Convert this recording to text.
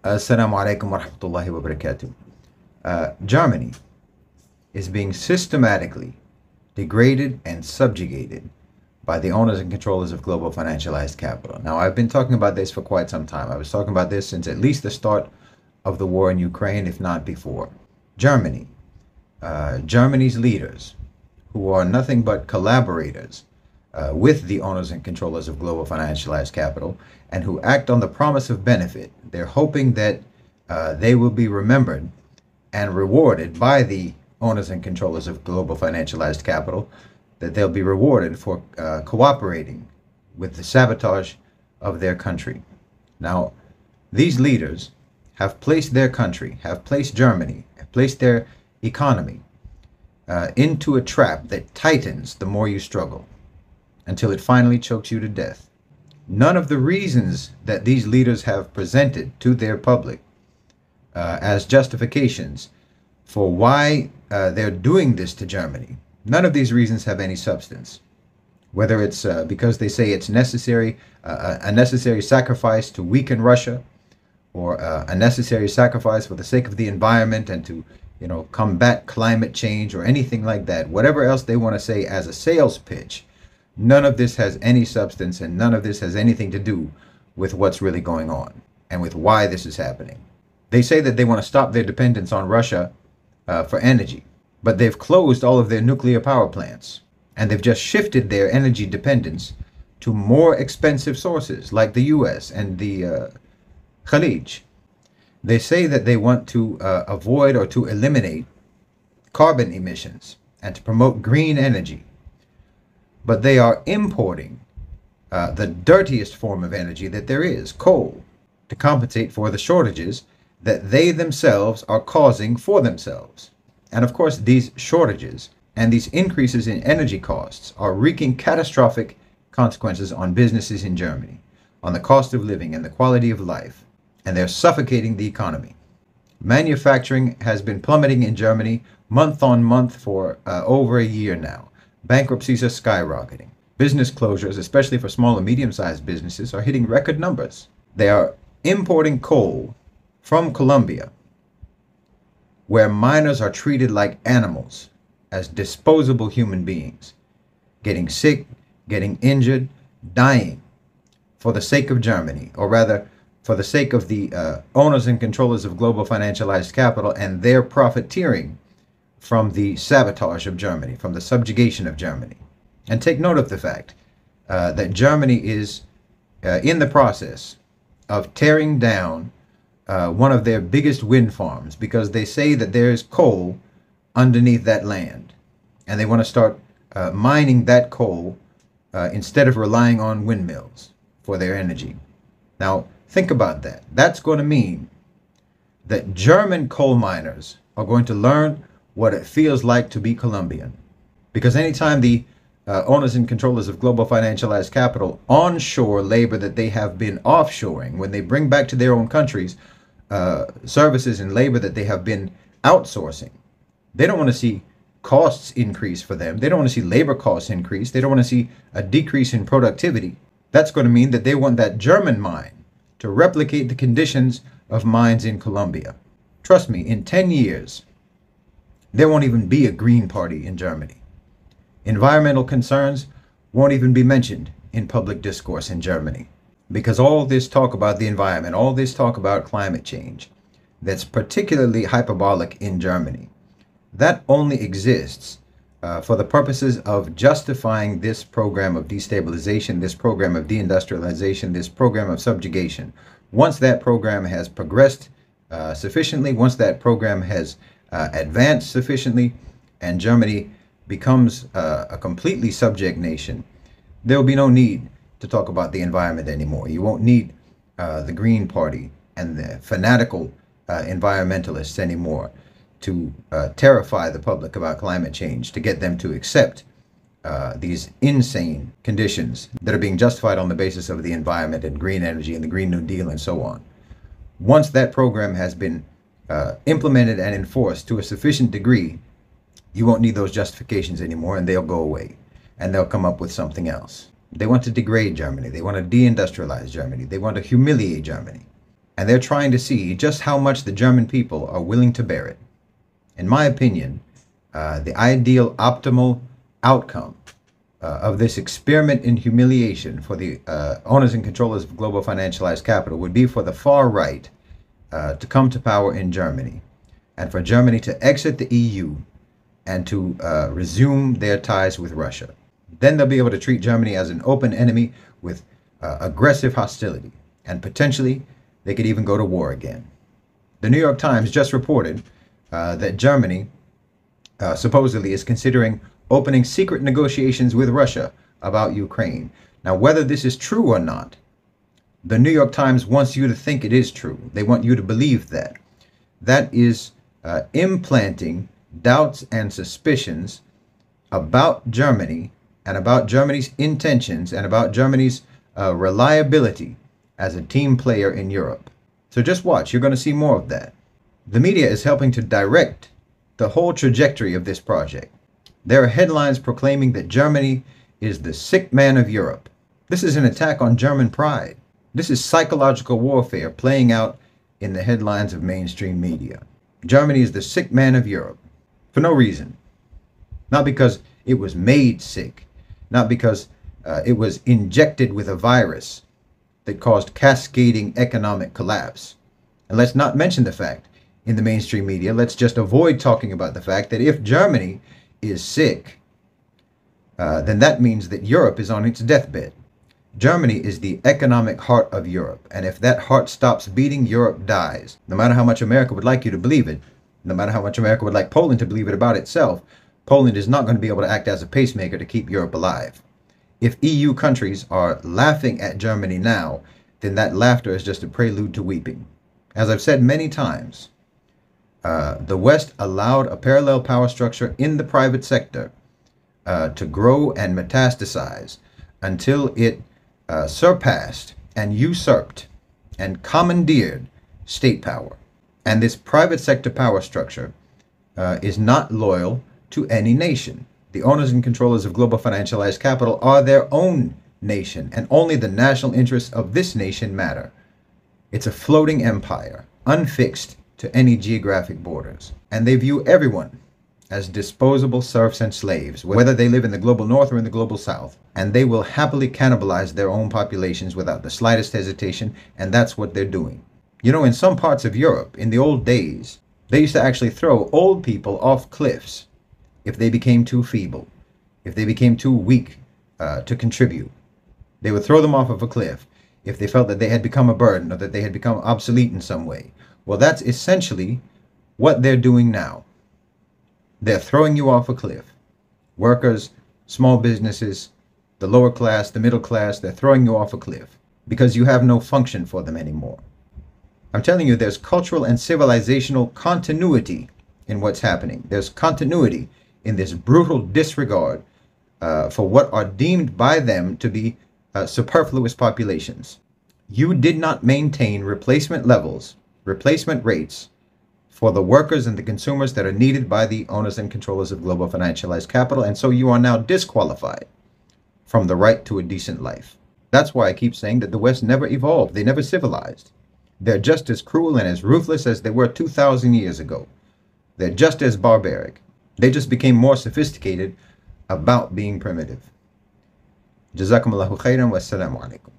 Assalamu alaikum wa rahmatullahi wa barakatuh. Germany is being systematically degraded and subjugated by the owners and controllers of global financialized capital. Now, I've been talking about this for quite some time. I was talking about this since at least the start of the war in Ukraine, if not before. Germany's leaders, who are nothing but collaborators with the owners and controllers of global financialized capital, and who act on the promise of benefit. They're hoping that they will be remembered and rewarded by the owners and controllers of global financialized capital, that they'll be rewarded for cooperating with the sabotage of their country. Now, these leaders have placed their country, have placed Germany, have placed their economy into a trap that tightens the more you struggle, until it finally chokes you to death. None of the reasons that these leaders have presented to their public as justifications for why they're doing this to Germany, none of these reasons have any substance. Whether it's because they say it's necessary, a necessary sacrifice to weaken Russia, or a necessary sacrifice for the sake of the environment and to, combat climate change, or anything like that. Whatever else they want to say as a sales pitch, none of this has any substance, and none of this has anything to do with what's really going on and with why this is happening. They say that they want to stop their dependence on Russia for energy, but they've closed all of their nuclear power plants, and they've just shifted their energy dependence to more expensive sources like the US and the Khalij. They say that they want to avoid or to eliminate carbon emissions and to promote green energy. But they are importing the dirtiest form of energy that there is, coal, to compensate for the shortages that they themselves are causing for themselves. And of course, these shortages and these increases in energy costs are wreaking catastrophic consequences on businesses in Germany, on the cost of living and the quality of life, and they're suffocating the economy. Manufacturing has been plummeting in Germany month on month for over a year now. Bankruptcies are skyrocketing. Business closures, especially for small and medium-sized businesses, are hitting record numbers. They are importing coal from Colombia, where miners are treated like animals, as disposable human beings, getting sick, getting injured, dying for the sake of Germany, or rather, for the sake of the owners and controllers of global financialized capital and their profiteering from the sabotage of Germany, from the subjugation of Germany. And take note of the fact that Germany is in the process of tearing down one of their biggest wind farms, because they say that there's coal underneath that land, and they want to start mining that coal instead of relying on windmills for their energy. Now, think about that. That's going to mean that German coal miners are going to learn what it feels like to be Colombian. Because anytime the owners and controllers of global financialized capital onshore labor that they have been offshoring, when they bring back to their own countries services and labor that they have been outsourcing, they don't want to see costs increase for them. They don't want to see labor costs increase. They don't want to see a decrease in productivity. That's going to mean that they want that German mine to replicate the conditions of mines in Colombia. Trust me, in 10 years, there won't even be a Green Party in Germany. Environmental concerns won't even be mentioned in public discourse in Germany, because all this talk about the environment, all this talk about climate change, that's particularly hyperbolic in Germany, that only exists for the purposes of justifying this program of destabilization, this program of deindustrialization, this program of subjugation. Once that program has progressed sufficiently, once that program has advanced sufficiently, and Germany becomes a completely subject nation, there will be no need to talk about the environment anymore. You won't need the Green Party and the fanatical environmentalists anymore to terrify the public about climate change, to get them to accept these insane conditions that are being justified on the basis of the environment and green energy and the Green New Deal and so on. Once that program has been implemented and enforced to a sufficient degree, you won't need those justifications anymore, and they'll go away, and they'll come up with something else. They want to degrade Germany. They want to deindustrialize Germany. They want to humiliate Germany. and they're trying to see just how much the German people are willing to bear it. In my opinion, the ideal optimal outcome of this experiment in humiliation for the owners and controllers of global financialized capital would be for the far right to come to power in Germany, and for Germany to exit the EU and to resume their ties with Russia. Then they'll be able to treat Germany as an open enemy with aggressive hostility, and potentially they could even go to war again. The New York Times just reported that Germany supposedly is considering opening secret negotiations with Russia about Ukraine. Now, whether this is true or not, the New York Times wants you to think it is true. They want you to believe that. That is implanting doubts and suspicions about Germany and about Germany's intentions and about Germany's reliability as a team player in Europe. So just watch. You're going to see more of that. The media is helping to direct the whole trajectory of this project. There are headlines proclaiming that Germany is the sick man of Europe. This is an attack on German pride. This is psychological warfare playing out in the headlines of mainstream media. Germany is the sick man of Europe for no reason. Not because it was made sick, not because it was injected with a virus that caused cascading economic collapse. And let's not mention the fact in the mainstream media, let's just avoid talking about the fact that if Germany is sick, then that means that Europe is on its deathbed. Germany is the economic heart of Europe, and if that heart stops beating, Europe dies. No matter how much America would like you to believe it, no matter how much America would like Poland to believe it about itself, Poland is not going to be able to act as a pacemaker to keep Europe alive. If EU countries are laughing at Germany now, then that laughter is just a prelude to weeping. As I've said many times, the West allowed a parallel power structure in the private sector to grow and metastasize until it surpassed and usurped and commandeered state power. And this private sector power structure is not loyal to any nation. The owners and controllers of global financialized capital are their own nation, and only the national interests of this nation matter. It's a floating empire, unfixed to any geographic borders. And they view everyone as disposable serfs and slaves, whether they live in the global north or in the global south. And they will happily cannibalize their own populations without the slightest hesitation, and that's what they're doing. You know, in some parts of Europe, in the old days, they used to actually throw old people off cliffs if they became too feeble, if they became too weak to contribute. They would throw them off of a cliff if they felt that they had become a burden or that they had become obsolete in some way. Well, that's essentially what they're doing now. They're throwing you off a cliff. Workers, small businesses, the lower class, the middle class, they're throwing you off a cliff because you have no function for them anymore. I'm telling you, there's cultural and civilizational continuity in what's happening. There's continuity in this brutal disregard for what are deemed by them to be superfluous populations. You did not maintain replacement levels, replacement rates for the workers and the consumers that are needed by the owners and controllers of global financialized capital, and so you are now disqualified from the right to a decent life. That's why I keep saying that the West never evolved. They never civilized. They're just as cruel and as ruthless as they were 2,000 years ago. They're just as barbaric. They just became more sophisticated about being primitive. Jazakumullahu khairan wa assalamu alaikum.